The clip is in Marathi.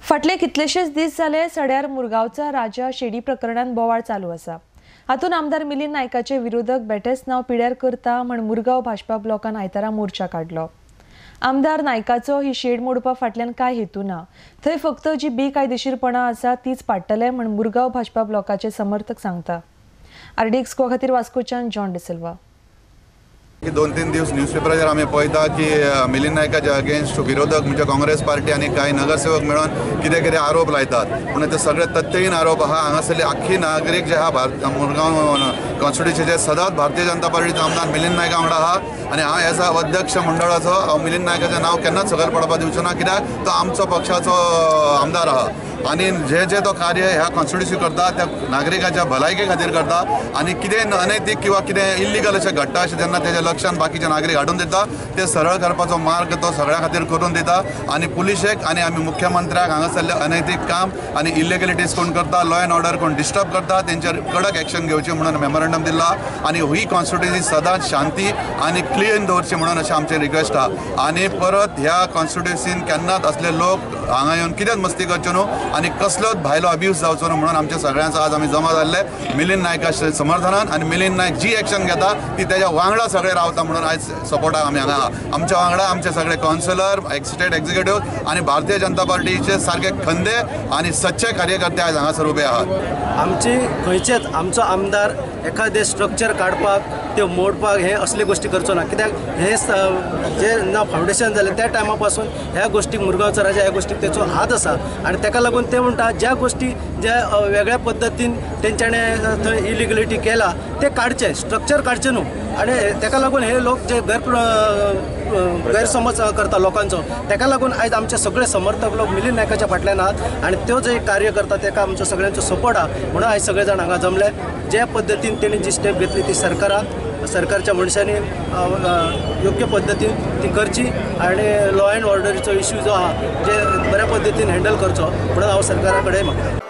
फाटले कितलेशेच दीस जाले सड्यार मुरगांवचा राजा शेडी प्रकरणात बोवाळ चालू आसा। हातून आमदार मिलिंद नायकाचे विरोधक बेटेस नाव पिड्यार करता म्हण मुरगांव भाजपा ब्लॉकान आयतारा मोर्चा काढलो। आमदार नायकाचो ही शेड मोडपा फाटल्यान काय हेतू ना, थंय फक्त जी बेकायदेशीरपणां आसा तीच पाडटले म्हण मुरगांव भाजपा ब्लॉकाचे समर्थक सांगता। आरडीएक्स को खातीर वास्कोच्यान जॉन डिसिल्वा। 2-3 दिवस न्यूजपेपराचेर आमी पळयता की मिलिंद नायकाचे अगेन्स्ट विरोधक म्हणजे काँग्रेस पार्टी आणि काही नगरसेवक मिळून कितें कितें आरोप लायतात, पूण ते सगळे तथ्यहीन आरोप आहा। हांगासरले आख्खी नागरीक जे आहा मुरगांव कॉन्स्टिट्युन्सीचे सदांच भारतीय जनता पार्टीचो आमदार मिलिंद नायका वांगडा आहा आणि हांव एज अ अध्यक्ष मंडळाचो हांव मिलिंद नायकाचें नांव केन्नाच सकयल पडपाक दिवचो ना, कित्याक तो आमचो पक्षाचो आमदार आहा आणि जे तो कार्य ह्या कॉन्स्टिट्युन्सी करता त्या नागरिकाच्या भलायके खातीर करता आणि कितें अनैतीक किंवा कितें इल्लिगल अशें घडटा अशें जेन्ना तेच्या लक्षांत बाकीचे नागरीक हाडून दिता ते सरळ करपाचो मार्ग तो सगळ्या खातीर करून दिता आणि पुलिशेक आणि आमी मुख्यमंत्र्याक हांगासरले अनैतीक काम आणि इल्लिगलिटीज कोण करता, लॉ एंड ऑर्डर कोण डिस्टर्ब करता तेंचेर कडक एक्शन घेवची म्हणून मेमोरंडम दिला आणि ही कॉन्स्टिट्युन्सी सदांच शांती आणि क्लीन दवरची म्हणून अशें आमचें रिक्वेस्ट आहा। आणि परत ह्या कॉन्स्टिट्युन्सीन केन्नाच असले लोक हांगा येवन कितेंच मस्ती करच्यो न्हू आणि कसलोच भायलो अब्यूज जावचो न्हू म्हणून आमच्या सगळ्यांचो आज आमी जमा जाल्ले मिलिंद नायकाच्या समर्थनान आणि मिलिंद नायक जी एक्शन घेता ती तेज्या वांगडा सगळे रावता म्हणून आयज सपोर्टाक आमी हांगा आमच्या वांगडा आमचे सगळे कावन्सिलर, स्टेट एक्झिक्युटिव्ह आणि भारतीय जनता पार्टीचे सारखे खंदे आणि सच्चे कार्यकर्ते आज हांगासर उबे आहात। आमची खंयचेच आमचो आमदार एखादे स्ट्रक्चर काडपाक ते मोडपाक हे असले गोष्टी करचो ना, कित्याक हे जे ना फावंडेशन जालें त्या टायमा पासून ह्या गोष्टीक मुरगांवचो राजा ह्या गोष्टीक तेचो हात आसा आणि ताका लागून ते म्हणटा ज्या गोष्टी ज्या वेगळ्या पद्दतीन तेंच्यानी थंय इलिगलिटी केला ते काडचे, स्ट्रक्चर काडचे न्हू आणि ताका लागून हे लोक जे गैरसमज करता लोकांचो ताका लागून आयज आमचे सगळे समर्थक लोक मिलिंद नायकाच्या फाटल्यान आहात आणि तो जे कार्य करता ताका आमचो सगळ्यांचो सपोर्ट आहा म्हणून आयज सगळे जाण हांगा जमले। ज्या पद्दतीन तेणी जी स्टेप घेतली ती सरकारच्या मनशांनी योग्य पद्दतीन ती करची आणि लॉ एंड ऑर्डरीचो इश्यू जो आहा जे बऱ्या पद्दतीन हँडल करचो म्हणून हांव सरकारा कडेन मागता।